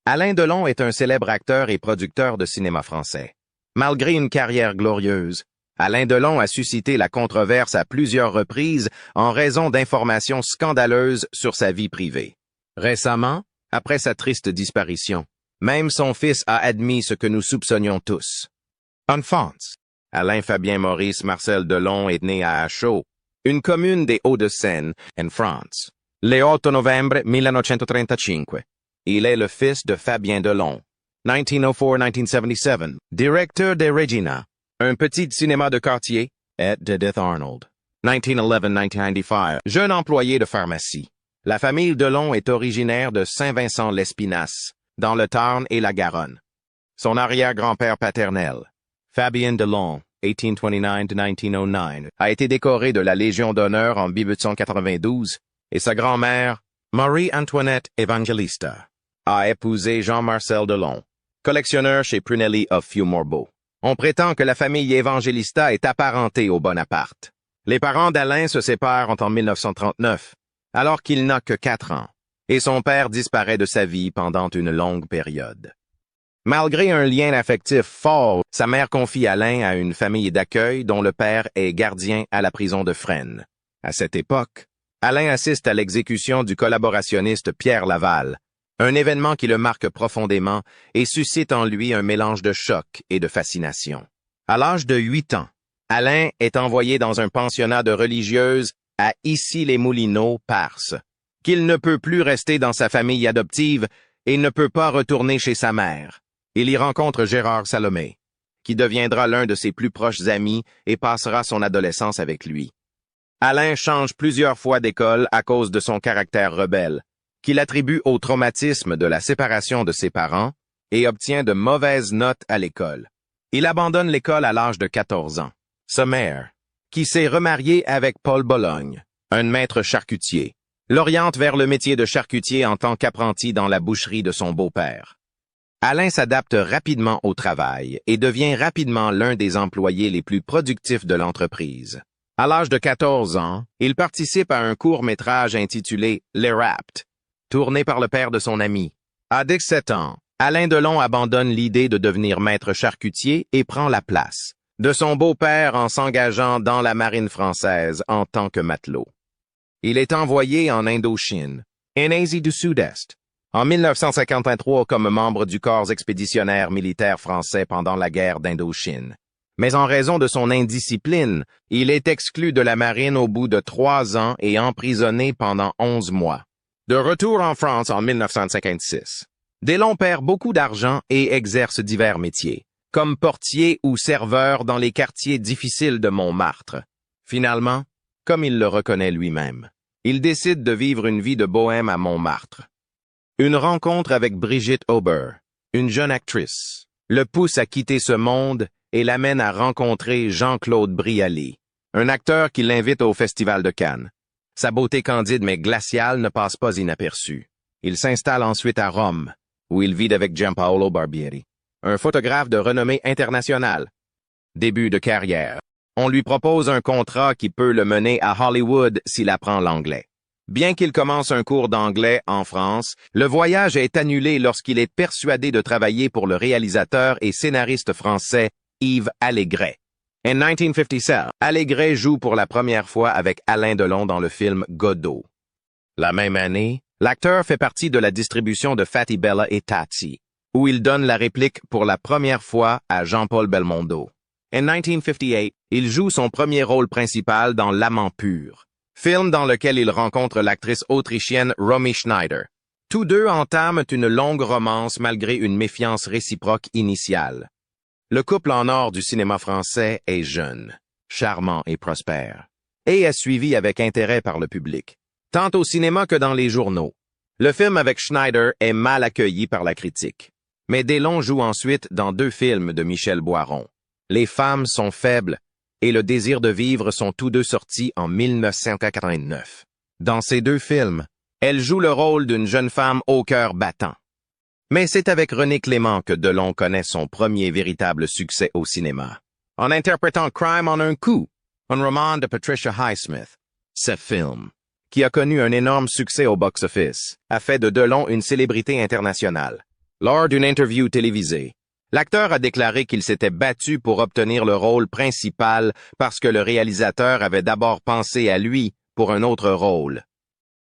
Alain Delon est un célèbre acteur et producteur de cinéma français. Malgré une carrière glorieuse, Alain Delon a suscité la controverse à plusieurs reprises en raison d'informations scandaleuses sur sa vie privée. Récemment, après sa triste disparition, même son fils a admis ce que nous soupçonnions tous. Enfance. Alain Fabien Maurice Marcel Delon est né à Achaux, une commune des Hauts-de-Seine, en France, le 8 novembre 1935. Il est le fils de Fabien Delon, 1904-1977, directeur de Regina, un petit cinéma de quartier, et d'Edith Arnold, 1911-1995, jeune employé de pharmacie. La famille Delon est originaire de Saint-Vincent-l'Espinasse, dans le Tarn et la Garonne. Son arrière-grand-père paternel, Fabien Delon, 1829-1909, a été décoré de la Légion d'honneur en 1892 et sa grand-mère, Marie-Antoinette Evangelista, a épousé Jean-Marcel Delon, collectionneur chez Prunelli of Few-Morbeau. On prétend que la famille Evangelista est apparentée au Bonaparte. Les parents d'Alain se séparent en 1939, alors qu'il n'a que 4 ans, et son père disparaît de sa vie pendant une longue période. Malgré un lien affectif fort, sa mère confie Alain à une famille d'accueil dont le père est gardien à la prison de Fresnes. À cette époque, Alain assiste à l'exécution du collaborationniste Pierre Laval, un événement qui le marque profondément et suscite en lui un mélange de choc et de fascination. À l'âge de 8 ans, Alain est envoyé dans un pensionnat de religieuses à Issy-les-Moulineaux, Parse, qu'il ne peut plus rester dans sa famille adoptive et ne peut pas retourner chez sa mère. Il y rencontre Gérard Salomé, qui deviendra l'un de ses plus proches amis et passera son adolescence avec lui. Alain change plusieurs fois d'école à cause de son caractère rebelle, qu'il attribue au traumatisme de la séparation de ses parents et obtient de mauvaises notes à l'école. Il abandonne l'école à l'âge de 14 ans. Sa mère, qui s'est remariée avec Paul Bologne, un maître charcutier, l'oriente vers le métier de charcutier en tant qu'apprenti dans la boucherie de son beau-père. Alain s'adapte rapidement au travail et devient rapidement l'un des employés les plus productifs de l'entreprise. À l'âge de 14 ans, il participe à un court-métrage intitulé « Les Rapt », tourné par le père de son ami. À 17 ans, Alain Delon abandonne l'idée de devenir maître charcutier et prend la place de son beau-père en s'engageant dans la marine française en tant que matelot. Il est envoyé en Indochine, en Asie du Sud-Est, en 1953 comme membre du corps expéditionnaire militaire français pendant la guerre d'Indochine. Mais en raison de son indiscipline, il est exclu de la marine au bout de 3 ans et emprisonné pendant 11 mois. De retour en France en 1956, Delon perd beaucoup d'argent et exerce divers métiers, comme portier ou serveur dans les quartiers difficiles de Montmartre. Finalement, comme il le reconnaît lui-même, il décide de vivre une vie de bohème à Montmartre. Une rencontre avec Brigitte Auber, une jeune actrice, le pousse à quitter ce monde et l'amène à rencontrer Jean-Claude Brialy, un acteur qui l'invite au Festival de Cannes. Sa beauté candide mais glaciale ne passe pas inaperçue. Il s'installe ensuite à Rome, où il vit avec Giampaolo Barbieri, un photographe de renommée internationale. Début de carrière. On lui propose un contrat qui peut le mener à Hollywood s'il apprend l'anglais. Bien qu'il commence un cours d'anglais en France, le voyage est annulé lorsqu'il est persuadé de travailler pour le réalisateur et scénariste français Yves Allégret. En 1957, Allégret joue pour la première fois avec Alain Delon dans le film Godot. La même année, l'acteur fait partie de la distribution de Fatty Bella et Tati, où il donne la réplique pour la première fois à Jean-Paul Belmondo. En 1958, il joue son premier rôle principal dans L'Amant pur, film dans lequel il rencontre l'actrice autrichienne Romy Schneider. Tous deux entament une longue romance malgré une méfiance réciproque initiale. Le couple en or du cinéma français est jeune, charmant et prospère, et est suivi avec intérêt par le public, tant au cinéma que dans les journaux. Le film avec Schneider est mal accueilli par la critique, mais Delon joue ensuite dans 2 films de Michel Boiron. Les femmes sont faibles et Le désir de vivre sont tous deux sortis en 1989. Dans ces 2 films, elle joue le rôle d'une jeune femme au cœur battant. Mais c'est avec René Clément que Delon connaît son premier véritable succès au cinéma, en interprétant Crime en un coup, un roman de Patricia Highsmith. Ce film, qui a connu un énorme succès au box-office, a fait de Delon une célébrité internationale. Lors d'une interview télévisée, l'acteur a déclaré qu'il s'était battu pour obtenir le rôle principal parce que le réalisateur avait d'abord pensé à lui pour un autre rôle.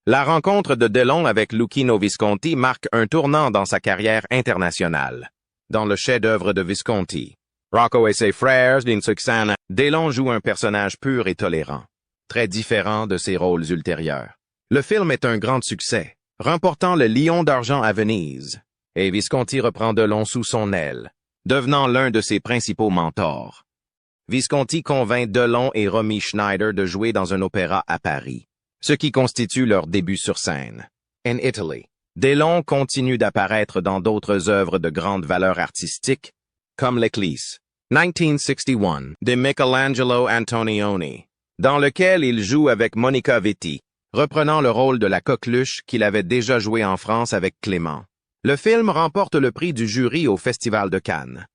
La rencontre de DeLong avec Luchino Visconti marque un tournant dans sa carrière internationale. Dans le chef-d'œuvre de Visconti, Rocco et ses frères d'Insuccana, DeLong joue un personnage pur et tolérant, très différent de ses rôles ultérieurs. Le film est un grand succès, remportant le Lion d'argent à Venise, et Visconti reprend DeLong sous son aile, devenant l'un de ses principaux mentors. Visconti convainc DeLong et Romy Schneider de jouer dans un opéra à Paris, ce qui constitue leur début sur scène. In Italy, DeLong continue d'apparaître dans d'autres œuvres de grande valeur artistique, comme l'Église, 1961, de Michelangelo Antonioni, dans lequel il joue avec Monica Vitti, reprenant le rôle de la coqueluche qu'il avait déjà joué en France avec Clément. Le film remporte le prix du jury au Festival de Cannes.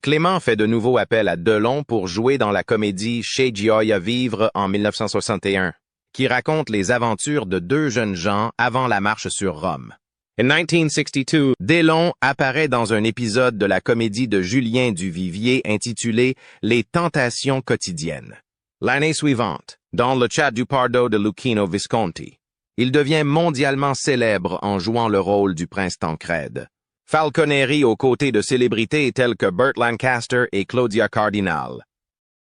Clément fait de nouveau appel à DeLong pour jouer dans la comédie Chez Gioia Vivre en 1961, qui raconte les aventures de deux jeunes gens avant la marche sur Rome. En 1962, DeLong apparaît dans un épisode de la comédie de Julien Duvivier intitulée Les Tentations quotidiennes. L'année suivante, dans Le Chat du Pardo de Luchino Visconti, il devient mondialement célèbre en jouant le rôle du prince Tancrède. Falconeri aux côtés de célébrités telles que Burt Lancaster et Claudia Cardinal.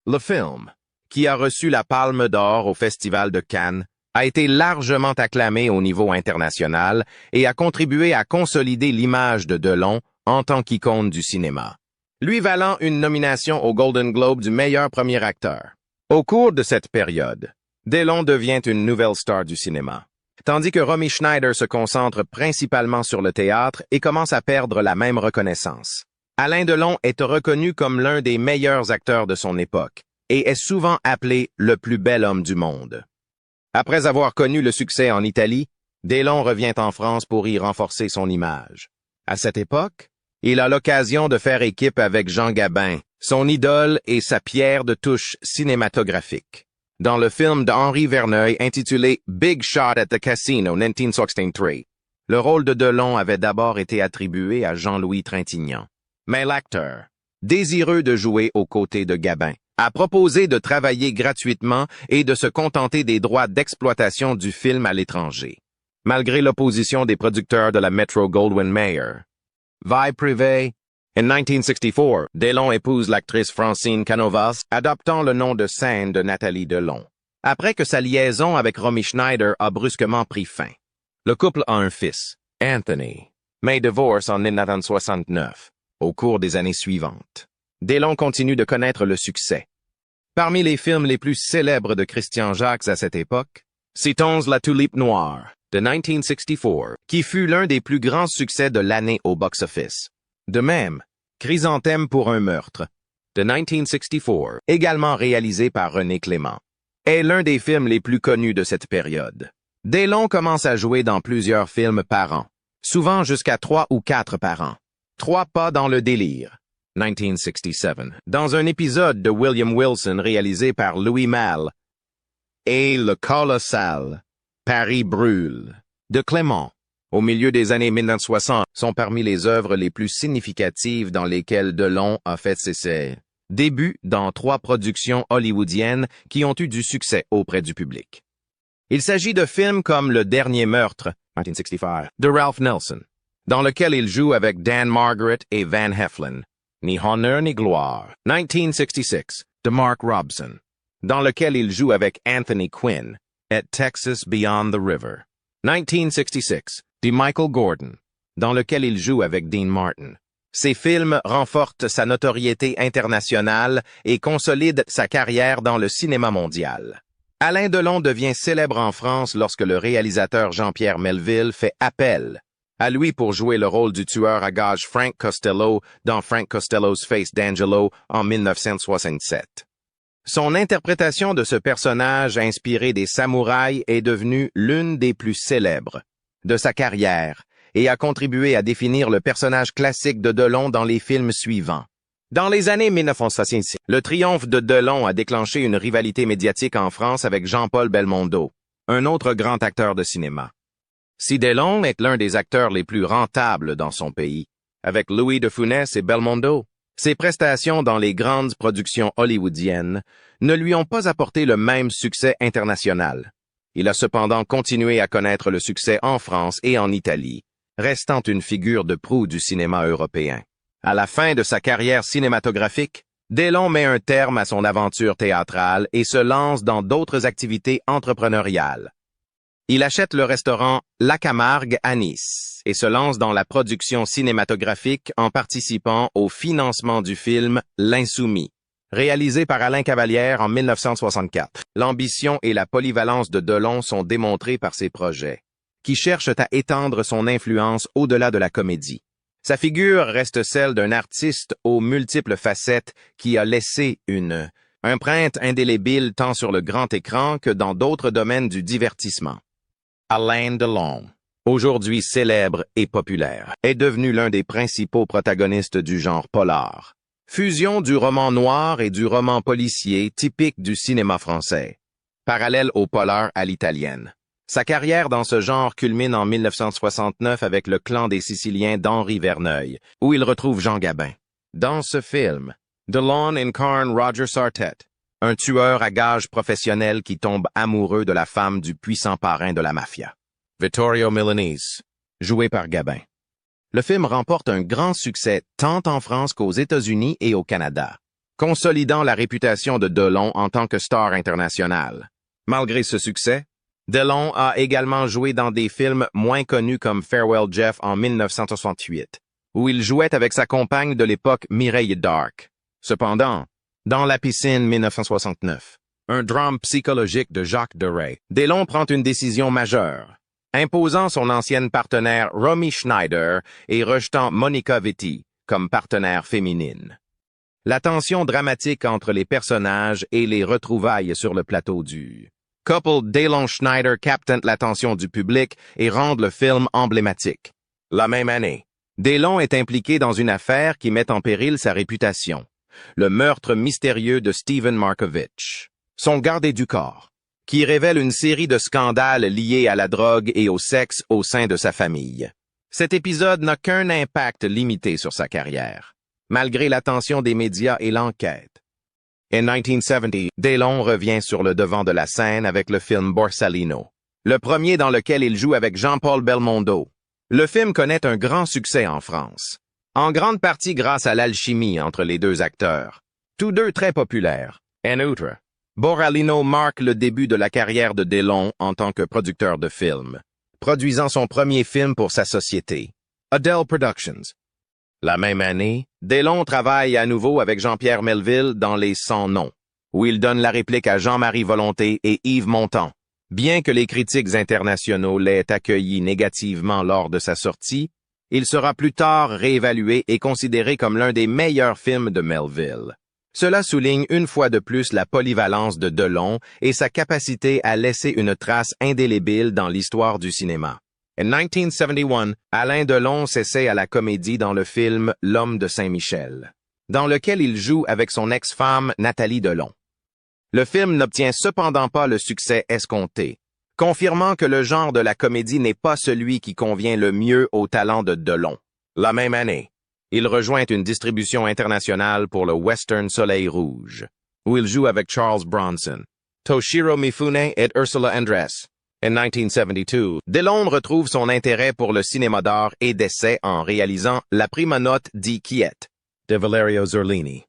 Le film, qui a reçu la Palme d'Or au Festival de Cannes, a été largement acclamé au niveau international et a contribué à consolider l'image de DeLong en tant qu'icône du cinéma, lui valant une nomination au Golden Globe du meilleur premier acteur. Au cours de cette période, DeLong devient une nouvelle star du cinéma, tandis que Romy Schneider se concentre principalement sur le théâtre et commence à perdre la même reconnaissance. Alain Delon est reconnu comme l'un des meilleurs acteurs de son époque et est souvent appelé le plus bel homme du monde. Après avoir connu le succès en Italie, DeLong revient en France pour y renforcer son image. À cette époque, il a l'occasion de faire équipe avec Jean Gabin, son idole et sa pierre de touche cinématographique, dans le film d'Henri Verneuil intitulé Big Shot at the Casino 1963. Le rôle de DeLong avait d'abord été attribué à Jean-Louis Trintignant. Mais l'acteur, désireux de jouer aux côtés de Gabin, a proposé de travailler gratuitement et de se contenter des droits d'exploitation du film à l'étranger, malgré l'opposition des producteurs de la Metro-Goldwyn-Mayer. Vie privée. En 1964, DeLong épouse l'actrice Francine Canovas, adoptant le nom de scène de Nathalie DeLong, après que sa liaison avec Romy Schneider a brusquement pris fin. Le couple a un fils, Anthony, mais divorce en 1969, au cours des années suivantes. DeLong continue de connaître le succès. Parmi les films les plus célèbres de Christian Jacques à cette époque, citons La Tulipe Noire, de 1964, qui fut l'un des plus grands succès de l'année au box-office. De même, Chrysanthème pour un meurtre, de 1964, également réalisé par René Clément, est l'un des films les plus connus de cette période. DeLong commence à jouer dans plusieurs films par an, souvent jusqu'à 3 ou 4 par an. 3 pas dans le délire, 1967, dans un épisode de William Wilson réalisé par Louis Malle, et Le Colossal, Paris brûle, de Clément, au milieu des années 1960, sont parmi les œuvres les plus significatives dans lesquelles DeLong a fait ses débuts dans 3 productions hollywoodiennes qui ont eu du succès auprès du public. Il s'agit de films comme Le Dernier Meurtre, 1965, de Ralph Nelson, dans lequel il joue avec Dan Margaret et Van Heflin, Ni honneur ni gloire, 1966, de Mark Robson, dans lequel il joue avec Anthony Quinn, et Texas Beyond the River, 1966, de Michael Gordon, dans lequel il joue avec Dean Martin. Ces films renforcent sa notoriété internationale et consolident sa carrière dans le cinéma mondial. Alain Delon devient célèbre en France lorsque le réalisateur Jean-Pierre Melville fait appel à lui pour jouer le rôle du tueur à gages Frank Costello dans Frank Costello's Face d'Angelo en 1967. Son interprétation de ce personnage inspiré des samouraïs est devenue l'une des plus célèbres de sa carrière et a contribué à définir le personnage classique de Delon dans les films suivants. Dans les années 1966, le triomphe de Delon a déclenché une rivalité médiatique en France avec Jean-Paul Belmondo, un autre grand acteur de cinéma. Si DeLong est l'un des acteurs les plus rentables dans son pays, avec Louis de Funès et Belmondo. Ses prestations dans les grandes productions hollywoodiennes ne lui ont pas apporté le même succès international. Il a cependant continué à connaître le succès en France et en Italie, restant une figure de proue du cinéma européen. À la fin de sa carrière cinématographique, Delon met un terme à son aventure théâtrale et se lance dans d'autres activités entrepreneuriales. Il achète le restaurant La Camargue à Nice et se lance dans la production cinématographique en participant au financement du film L'Insoumis, réalisé par Alain Cavalière en 1964. L'ambition et la polyvalence de Delon sont démontrées par ses projets, qui cherchent à étendre son influence au-delà de la comédie. Sa figure reste celle d'un artiste aux multiples facettes qui a laissé une empreinte indélébile tant sur le grand écran que dans d'autres domaines du divertissement. Alain Delon, aujourd'hui célèbre et populaire, est devenu l'un des principaux protagonistes du genre polar. Fusion du roman noir et du roman policier typique du cinéma français. Parallèle au polar à l'italienne. Sa carrière dans ce genre culmine en 1969 avec Le Clan des Siciliens d'Henri Verneuil, où il retrouve Jean Gabin. Dans ce film, Delon incarne Roger Sartet, un tueur à gages professionnel qui tombe amoureux de la femme du puissant parrain de la mafia, Vittorio Milanese, joué par Gabin. Le film remporte un grand succès tant en France qu'aux États-Unis et au Canada, consolidant la réputation de Delon en tant que star international. Malgré ce succès, Delon a également joué dans des films moins connus comme Farewell Jeff en 1968, où il jouait avec sa compagne de l'époque Mireille Darc. Cependant, dans La Piscine 1969, un drame psychologique de Jacques Deray, Delon prend une décision majeure, imposant son ancienne partenaire Romy Schneider et rejetant Monica Vitti comme partenaire féminine. La tension dramatique entre les personnages et les retrouvailles sur le plateau du couple Delon-Schneider captent l'attention du public et rendent le film emblématique. La même année, Delon est impliqué dans une affaire qui met en péril sa réputation. Le meurtre mystérieux de Steven Markovitch, son gardé du corps, qui révèle une série de scandales liés à la drogue et au sexe au sein de sa famille. Cet épisode n'a qu'un impact limité sur sa carrière, malgré l'attention des médias et l'enquête. En 1970, Delon revient sur le devant de la scène avec le film Borsalino, le premier dans lequel il joue avec Jean-Paul Belmondo. Le film connaît un grand succès en France, en grande partie grâce à l'alchimie entre les deux acteurs, tous deux très populaires. En outre, Borsalino marque le début de la carrière de Delon en tant que producteur de films, produisant son premier film pour sa société, Adele Productions. La même année, Delon travaille à nouveau avec Jean-Pierre Melville dans Les Sans Noms, où il donne la réplique à Jean-Marie Volonté et Yves Montand. Bien que les critiques internationaux l'aient accueilli négativement lors de sa sortie, il sera plus tard réévalué et considéré comme l'un des meilleurs films de Melville. Cela souligne une fois de plus la polyvalence de Delon et sa capacité à laisser une trace indélébile dans l'histoire du cinéma. En 1971, Alain Delon s'essaie à la comédie dans le film L'Homme de Saint-Michel, dans lequel il joue avec son ex-femme Nathalie Delon. Le film n'obtient cependant pas le succès escompté, confirmant que le genre de la comédie n'est pas celui qui convient le mieux au talent de Delon. La même année, il rejoint une distribution internationale pour le western Soleil Rouge, où il joue avec Charles Bronson, Toshiro Mifune et Ursula Andress. En 1972, Delon retrouve son intérêt pour le cinéma d'art et d'essai en réalisant La prima notte di Quiete de Valerio Zurlini.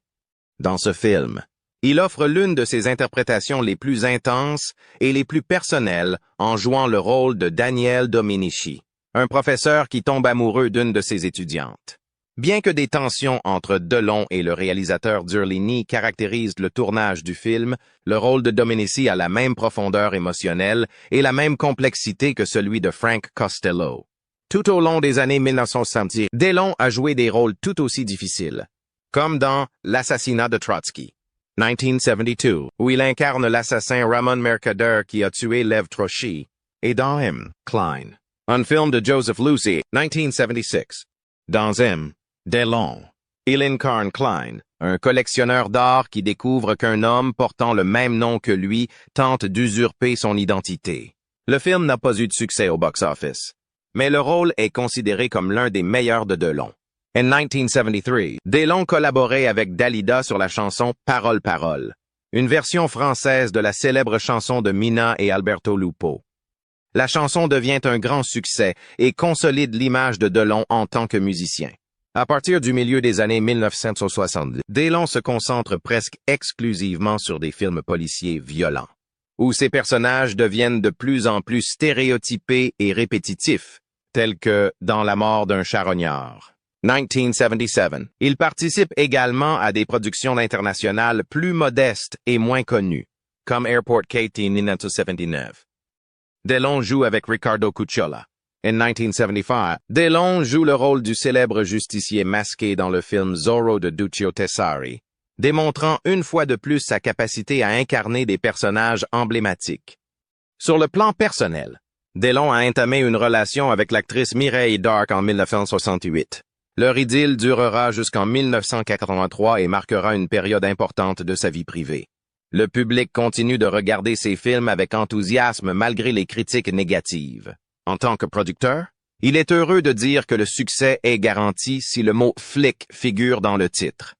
Dans ce film, il offre l'une de ses interprétations les plus intenses et les plus personnelles en jouant le rôle de Daniel Dominici, un professeur qui tombe amoureux d'une de ses étudiantes. Bien que des tensions entre Delon et le réalisateur Zurlini caractérisent le tournage du film, le rôle de Dominici a la même profondeur émotionnelle et la même complexité que celui de Frank Costello. Tout au long des années 1970, Delon a joué des rôles tout aussi difficiles, comme dans L'assassinat de Trotsky, 1972, où il incarne l'assassin Ramon Mercader qui a tué Lev Trotsky, et dans M. Klein, un film de Joseph Lucy, 1976. Dans M. Delon, il incarne Klein, un collectionneur d'art qui découvre qu'un homme portant le même nom que lui tente d'usurper son identité. Le film n'a pas eu de succès au box-office, mais le rôle est considéré comme l'un des meilleurs de Delon. En 1973, Delon collaborait avec Dalida sur la chanson Parole Parole, une version française de la célèbre chanson de Mina et Alberto Lupo. La chanson devient un grand succès et consolide l'image de Delon en tant que musicien. À partir du milieu des années 1970, Delon se concentre presque exclusivement sur des films policiers violents, où ses personnages deviennent de plus en plus stéréotypés et répétitifs, tels que dans La mort d'un charognard. 1977. Il participe également à des productions internationales plus modestes et moins connues, comme Airport Katie 1979. Delon joue avec Ricardo Cucciola. En 1975, Delon joue le rôle du célèbre justicier masqué dans le film Zorro de Duccio Tessari, démontrant une fois de plus sa capacité à incarner des personnages emblématiques. Sur le plan personnel, Delon a entamé une relation avec l'actrice Mireille Darc en 1968. Leur idylle durera jusqu'en 1983 et marquera une période importante de sa vie privée. Le public continue de regarder ses films avec enthousiasme malgré les critiques négatives. En tant que producteur, il est heureux de dire que le succès est garanti si le mot « flic » figure dans le titre.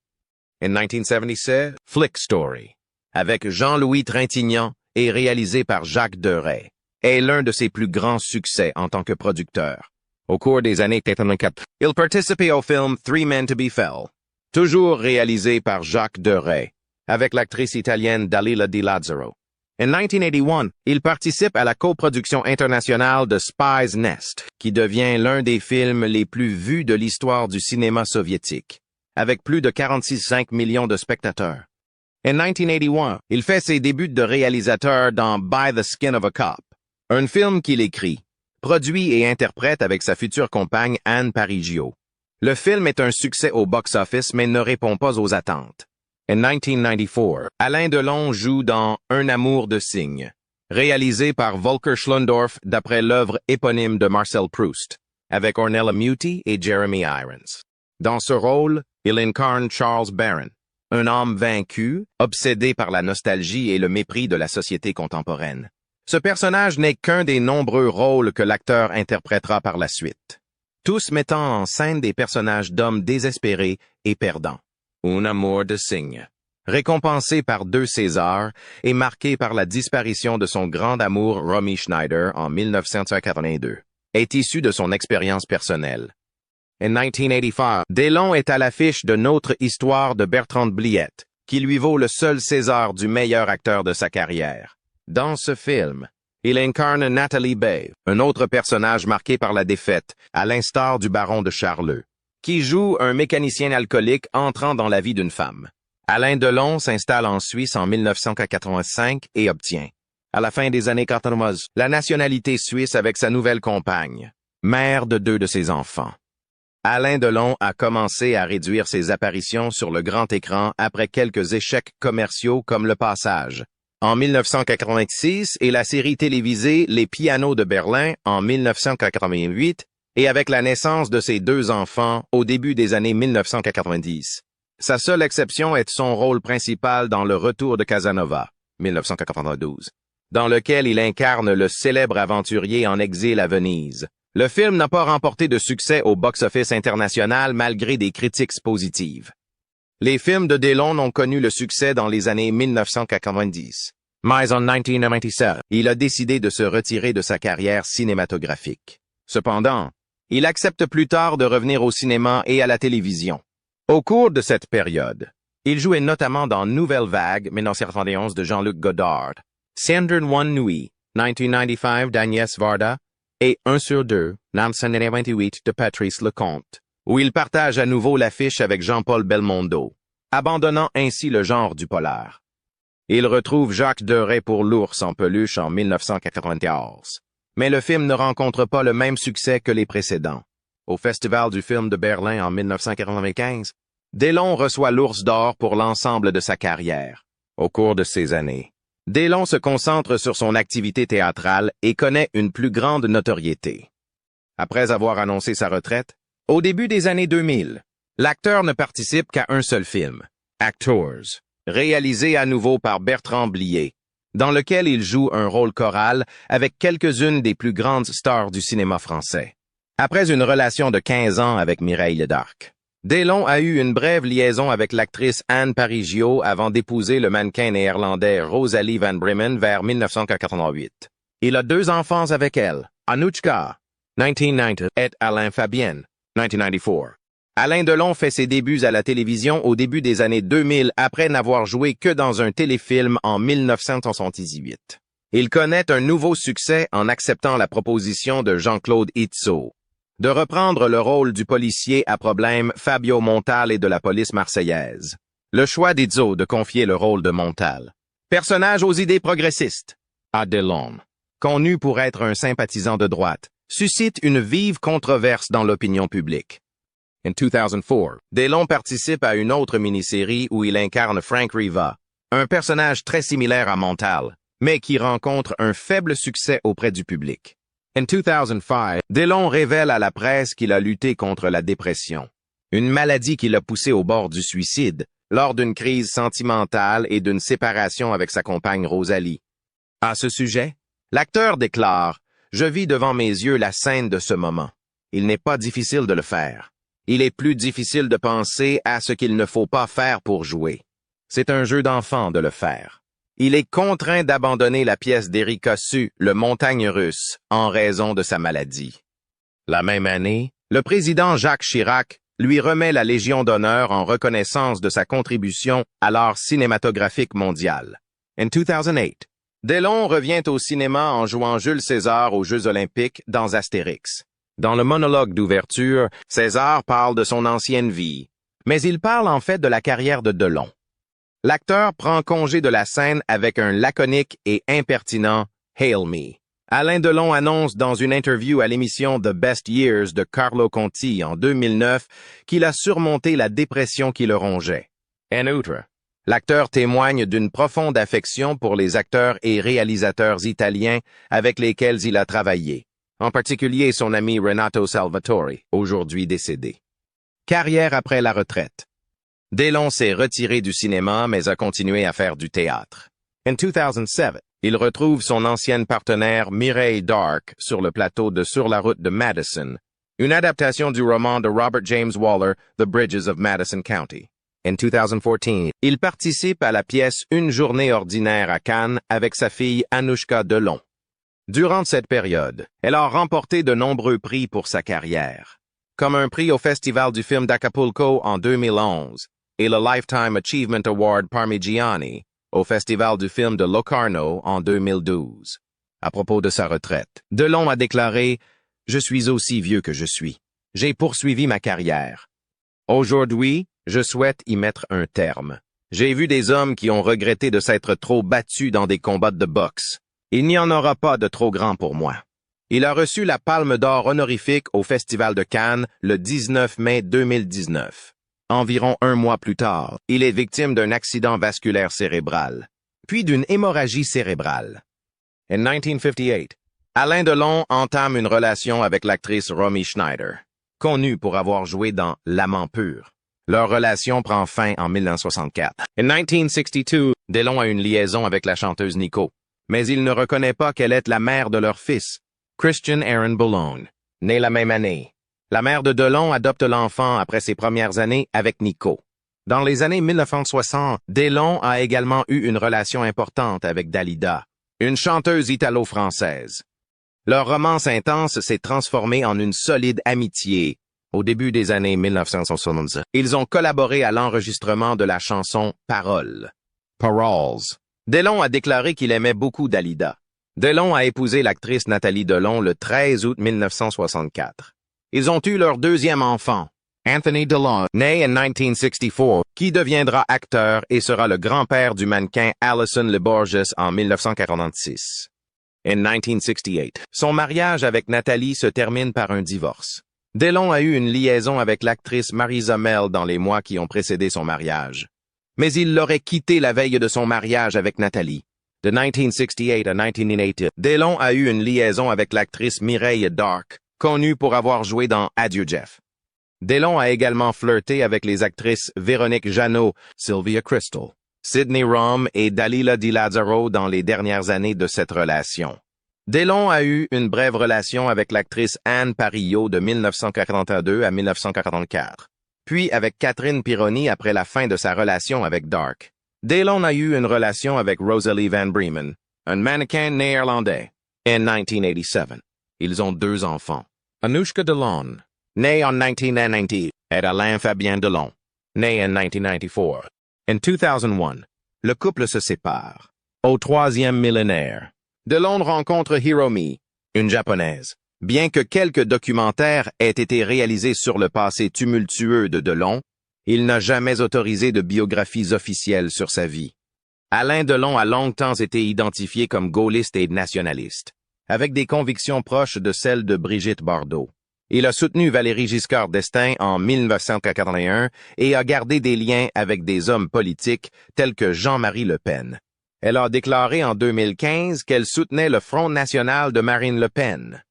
En 1977, Flick Story, avec Jean-Louis Trintignant et réalisé par Jacques Deray, est l'un de ses plus grands succès en tant que producteur. Au cours des années 84, il participe au film Three Men to Be Fell, toujours réalisé par Jacques Deray, avec l'actrice italienne Dalila Di Lazzaro. En 1981, il participe à la coproduction internationale de Spy's Nest, qui devient l'un des films les plus vus de l'histoire du cinéma soviétique, avec plus de 46,5 millions de spectateurs. En 1981, il fait ses débuts de réalisateur dans By the Skin of a Cop, un film qu'il écrit, produit et interprète avec sa future compagne Anne Parigio. Le film est un succès au box-office mais ne répond pas aux attentes. En 1994, Alain Delon joue dans Un amour de cygne, réalisé par Volker Schlöndorff d'après l'œuvre éponyme de Marcel Proust, avec Ornella Muti et Jeremy Irons. Dans ce rôle, il incarne Charles Barron, un homme vaincu, obsédé par la nostalgie et le mépris de la société contemporaine. Ce personnage n'est qu'un des nombreux rôles que l'acteur interprétera par la suite, tous mettant en scène des personnages d'hommes désespérés et perdants. Un amour de cygne, récompensé par 2 Césars et marqué par la disparition de son grand amour Romy Schneider en 1982, est issu de son expérience personnelle. En 1985, Delon est à l'affiche de Notre histoire de Bertrand Bliet, qui lui vaut le seul César du meilleur acteur de sa carrière. Dans ce film, il incarne Nathalie Bay, un autre personnage marqué par la défaite, à l'instar du baron de Charleux, qui joue un mécanicien alcoolique entrant dans la vie d'une femme. Alain Delon s'installe en Suisse en 1985 et obtient, à la fin des années 80, la nationalité suisse avec sa nouvelle compagne, mère de 2 de ses enfants. Alain Delon a commencé à réduire ses apparitions sur le grand écran après quelques échecs commerciaux comme Le Passage en 1986 et la série télévisée Les Pianos de Berlin en 1988, et avec la naissance de ses 2 enfants au début des années 1990. Sa seule exception est son rôle principal dans Le Retour de Casanova, 1992, dans lequel il incarne le célèbre aventurier en exil à Venise. Le film n'a pas remporté de succès au box-office international malgré des critiques positives. Les films de Delon ont connu le succès dans les années 1990. Mais en 1997, il a décidé de se retirer de sa carrière cinématographique. Cependant, il accepte plus tard de revenir au cinéma et à la télévision. Au cours de cette période, il jouait notamment dans Nouvelle Vague, 1971 de Jean-Luc Godard, 101 Nuits, 1995 d'Agnès Varda, et 1 sur 2, 1998 de Patrice Lecomte, où il partage à nouveau l'affiche avec Jean-Paul Belmondo, abandonnant ainsi le genre du polar. Il retrouve Jacques Deray pour L'ours en peluche en 1994. Mais le film ne rencontre pas le même succès que les précédents. Au Festival du film de Berlin en 1995, Delon reçoit l'Ours d'or pour l'ensemble de sa carrière. Au cours de ces années, Delon se concentre sur son activité théâtrale et connaît une plus grande notoriété. Après avoir annoncé sa retraite, au début des années 2000, l'acteur ne participe qu'à un seul film, Actors, réalisé à nouveau par Bertrand Blier, dans lequel il joue un rôle choral avec quelques-unes des plus grandes stars du cinéma français. Après une relation de 15 ans avec Mireille Darc, Delon a eu une brève liaison avec l'actrice Anne Parigio avant d'épouser le mannequin néerlandais Rosalie van Bremen vers 1988. Il a 2 enfants avec elle, Anouchka, 1990, et Alain Fabienne, 1994. Alain Delon fait ses débuts à la télévision au début des années 2000 après n'avoir joué que dans un téléfilm en 1978. Il connaît un nouveau succès en acceptant la proposition de Jean-Claude Izzo de reprendre le rôle du policier à problème Fabio Montal et de la police marseillaise. Le choix d'Izzo de confier le rôle de Montal, personnage aux idées progressistes, à Delon, connu pour être un sympathisant de droite, suscite une vive controverse dans l'opinion publique. En 2004, Delon participe à une autre mini-série où il incarne Frank Riva, un personnage très similaire à Montal, mais qui rencontre un faible succès auprès du public. En 2005, Delon révèle à la presse qu'il a lutté contre la dépression, une maladie qui l'a poussé au bord du suicide lors d'une crise sentimentale et d'une séparation avec sa compagne Rosalie. À ce sujet, l'acteur déclare « Je vis devant mes yeux la scène de ce moment. Il n'est pas difficile de le faire. Il est plus difficile de penser à ce qu'il ne faut pas faire pour jouer. C'est un jeu d'enfant de le faire. Il est contraint d'abandonner la pièce d'Éric Cossu, le montagne russe, en raison de sa maladie. » La même année, le président Jacques Chirac lui remet la Légion d'honneur en reconnaissance de sa contribution à l'art cinématographique mondial. En 2008, Delon revient au cinéma en jouant Jules César aux Jeux olympiques dans Astérix. Dans le monologue d'ouverture, César parle de son ancienne vie, mais il parle en fait de la carrière de Delon. L'acteur prend congé de la scène avec un laconique et impertinent « Hail me ». Alain Delon annonce dans une interview à l'émission The Best Years de Carlo Conti en 2009 qu'il a surmonté la dépression qui le rongeait. En outre, l'acteur témoigne d'une profonde affection pour les acteurs et réalisateurs italiens avec lesquels il a travaillé, en particulier son ami Renato Salvatore, aujourd'hui décédé. Carrière après la retraite. Delon s'est retiré du cinéma mais a continué à faire du théâtre. En 2007, il retrouve son ancienne partenaire Mireille Dark sur le plateau de Sur la route de Madison, une adaptation du roman de Robert James Waller, The Bridges of Madison County. En 2014, il participe à la pièce Une journée ordinaire à Cannes avec sa fille Anouchka Delon. Durant cette période, elle a remporté de nombreux prix pour sa carrière, comme un prix au Festival du film d'Acapulco en 2011 et le Lifetime Achievement Award Parmigiani au Festival du film de Locarno en 2012. À propos de sa retraite, Delon a déclaré « Je suis aussi vieux que je suis. J'ai poursuivi ma carrière. Aujourd'hui, je souhaite y mettre un terme. J'ai vu des hommes qui ont regretté de s'être trop battus dans des combats de boxe. Il n'y en aura pas de trop grand pour moi. » Il a reçu la Palme d'or honorifique au Festival de Cannes le 19 mai 2019. Environ un mois plus tard, il est victime d'un accident vasculaire cérébral, puis d'une hémorragie cérébrale. En 1958, Alain Delon entame une relation avec l'actrice Romy Schneider, connue pour avoir joué dans L'amant pur. Leur relation prend fin en 1964. En 1962, Delon a une liaison avec la chanteuse Nico, mais il ne reconnaît pas qu'elle est la mère de leur fils, Christian Aaron Boulogne, né la même année. La mère de Delon adopte l'enfant après ses premières années avec Nico. Dans les années 1960, Delon a également eu une relation importante avec Dalida, une chanteuse italo-française. Leur romance intense s'est transformée en une solide amitié au début des années 1970. Ils ont collaboré à l'enregistrement de la chanson Paroles. Delon a déclaré qu'il aimait beaucoup Dalida. Delon a épousé l'actrice Nathalie Delon le 13 août 1964. Ils ont eu leur deuxième enfant, Anthony Delon, né en 1964, qui deviendra acteur et sera le grand-père du mannequin Alison LeBorges en 1946. En 1968, son mariage avec Nathalie se termine par un divorce. Delon a eu une liaison avec l'actrice Marisa Mel dans les mois qui ont précédé son mariage. Mais il l'aurait quittée la veille de son mariage avec Nathalie. De 1968 à 1980, Delon a eu une liaison avec l'actrice Mireille Dark, connue pour avoir joué dans Adieu Jeff. Delon a également flirté avec les actrices Véronique Jeannot, Sylvia Crystal, Sydney Rome et Dalila Di Lazzaro dans les dernières années de cette relation. Delon a eu une brève relation avec l'actrice Anne Parigio de 1942 à 1944. puis avec Catherine Pironi après la fin de sa relation avec Dark. Delon a eu une relation avec Rosalie Van Bremen, un mannequin néerlandais, en 1987. Ils ont 2 enfants. Anoushka Delon, née en 1990, et Alain Fabien Delon, né en 1994. En 2001, le couple se sépare. Au 3e millénaire, Delon rencontre Hiromi, une japonaise. Bien que quelques documentaires aient été réalisés sur le passé tumultueux de Delon, il n'a jamais autorisé de biographies officielles sur sa vie. Alain Delon a longtemps été identifié comme gaulliste et nationaliste, avec des convictions proches de celles de Brigitte Bardot. Il a soutenu Valéry Giscard d'Estaing en 1981 et a gardé des liens avec des hommes politiques tels que Jean-Marie Le Pen. Elle a déclaré en 2015 qu'elle soutenait le Front national de Marine Le Pen.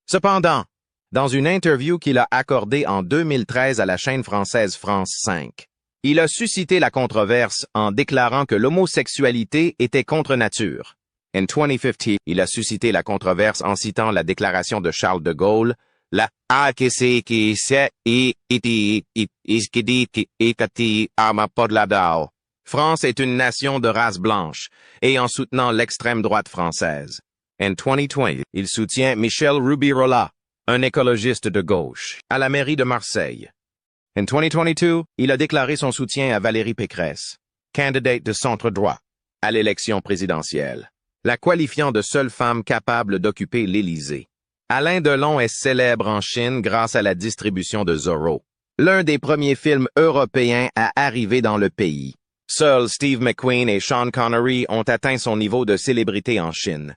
Cependant, dans une interview qu'il a accordée en 2013 à la chaîne française France 5, il a suscité la controverse en déclarant que l'homosexualité était contre nature. En 2015, il a suscité la controverse en citant la déclaration de Charles de Gaulle, la France est une nation de race blanche, et en soutenant l'extrême droite française. En 2020, il soutient Michel Rubirola, un écologiste de gauche, à la mairie de Marseille. En 2022, il a déclaré son soutien à Valérie Pécresse, candidate de centre-droit, à l'élection présidentielle, la qualifiant de seule femme capable d'occuper l'Élysée. Alain Delon est célèbre en Chine grâce à la distribution de Zorro, l'un des premiers films européens à arriver dans le pays. Seuls Steve McQueen et Sean Connery ont atteint son niveau de célébrité en Chine.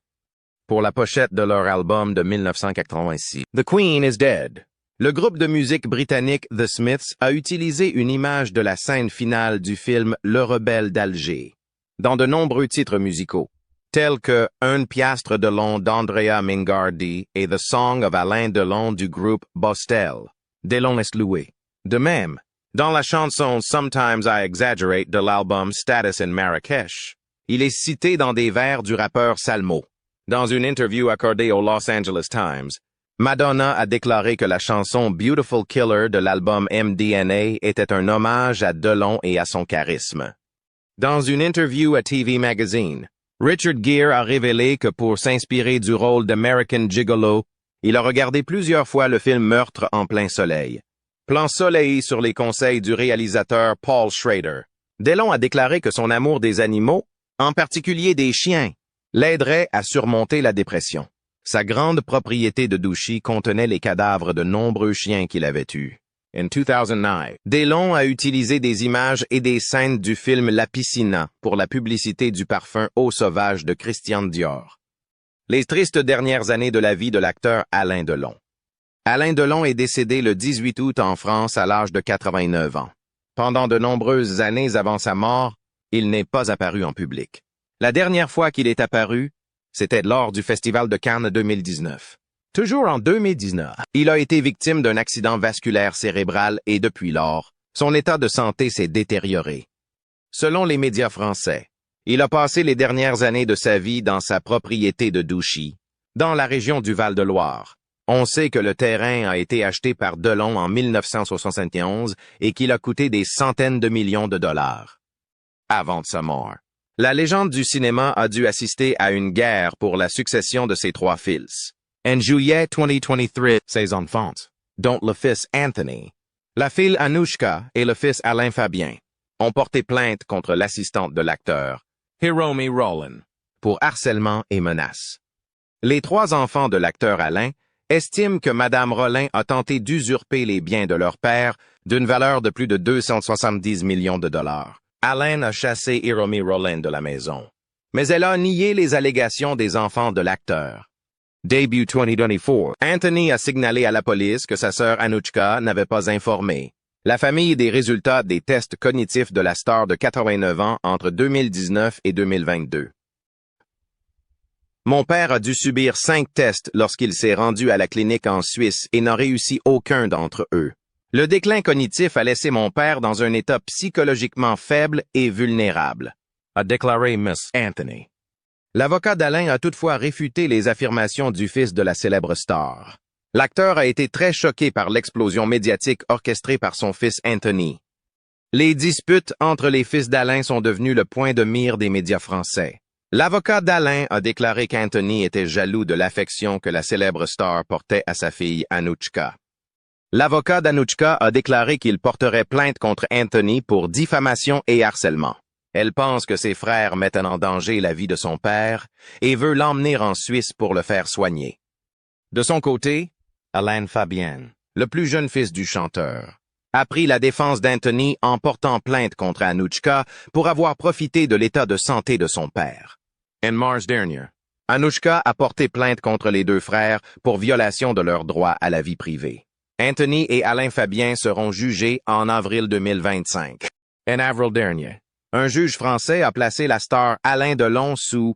Pour la pochette de leur album de 1986, The Queen is Dead, le groupe de musique britannique The Smiths a utilisé une image de la scène finale du film Le Rebelle d'Alger, dans de nombreux titres musicaux, tels que Un piastre de long d'Andrea Mingardi et The Song of Alain Delon du groupe Bostel, Delon est loué. De même, dans la chanson Sometimes I Exaggerate de l'album Status in Marrakech, il est cité dans des vers du rappeur Salmo. Dans une interview accordée au Los Angeles Times, Madonna a déclaré que la chanson Beautiful Killer de l'album MDNA était un hommage à Delon et à son charisme. Dans une interview à TV Magazine, Richard Gere a révélé que pour s'inspirer du rôle d'American Gigolo, il a regardé plusieurs fois le film Meurtre en plein soleil. Plan soleil sur les conseils du réalisateur Paul Schrader. Delon a déclaré que son amour des animaux, en particulier des chiens, l'aiderait à surmonter la dépression. Sa grande propriété de Douchy contenait les cadavres de nombreux chiens qu'il avait eus. En 2009, Delon a utilisé des images et des scènes du film La Piscina pour la publicité du parfum Eau sauvage de Christian Dior. Les tristes dernières années de la vie de l'acteur Alain Delon. Alain Delon est décédé le 18 août en France à l'âge de 89 ans. Pendant de nombreuses années avant sa mort, il n'est pas apparu en public. La dernière fois qu'il est apparu, c'était lors du Festival de Cannes 2019. Toujours en 2019, il a été victime d'un accident vasculaire cérébral et depuis lors, son état de santé s'est détérioré. Selon les médias français, il a passé les dernières années de sa vie dans sa propriété de Douchy, dans la région du Val-de-Loire. On sait que le terrain a été acheté par Delon en 1971 et qu'il a coûté des centaines de millions de dollars. Avant sa mort, la légende du cinéma a dû assister à une guerre pour la succession de ses 3 fils. En juillet 2023, ses enfants, dont le fils Anthony, la fille Anoushka et le fils Alain Fabien, ont porté plainte contre l'assistante de l'acteur, Hiromi Rollin, pour harcèlement et menaces. Les 3 enfants de l'acteur Alain estiment que Madame Rollin a tenté d'usurper les biens de leur père d'une valeur de plus de 270 millions de dollars. Alain a chassé Hiromi Rollin de la maison, mais elle a nié les allégations des enfants de l'acteur. Début 2024, Anthony a signalé à la police que sa sœur Anoushka n'avait pas informé la famille des résultats des tests cognitifs de la star de 89 ans entre 2019 et 2022. Mon père a dû subir 5 tests lorsqu'il s'est rendu à la clinique en Suisse et n'a réussi aucun d'entre eux. Le déclin cognitif a laissé mon père dans un état psychologiquement faible et vulnérable, a déclaré Miss Anthony. L'avocat d'Alain a toutefois réfuté les affirmations du fils de la célèbre star. L'acteur a été très choqué par l'explosion médiatique orchestrée par son fils Anthony. Les disputes entre les fils d'Alain sont devenues le point de mire des médias français. L'avocat d'Alain a déclaré qu'Anthony était jaloux de l'affection que la célèbre star portait à sa fille Anouchka. L'avocat d'Anouchka a déclaré qu'il porterait plainte contre Anthony pour diffamation et harcèlement. Elle pense que ses frères mettent en danger la vie de son père et veut l'emmener en Suisse pour le faire soigner. De son côté, Alain Fabian, le plus jeune fils du chanteur, a pris la défense d'Anthony en portant plainte contre Anouchka pour avoir profité de l'état de santé de son père. En mars dernier, Anouchka a porté plainte contre les deux frères pour violation de leur droit à la vie privée. Anthony et Alain Fabian seront jugés en avril 2025. En avril dernier, un juge français a placé la star Alain Delon sous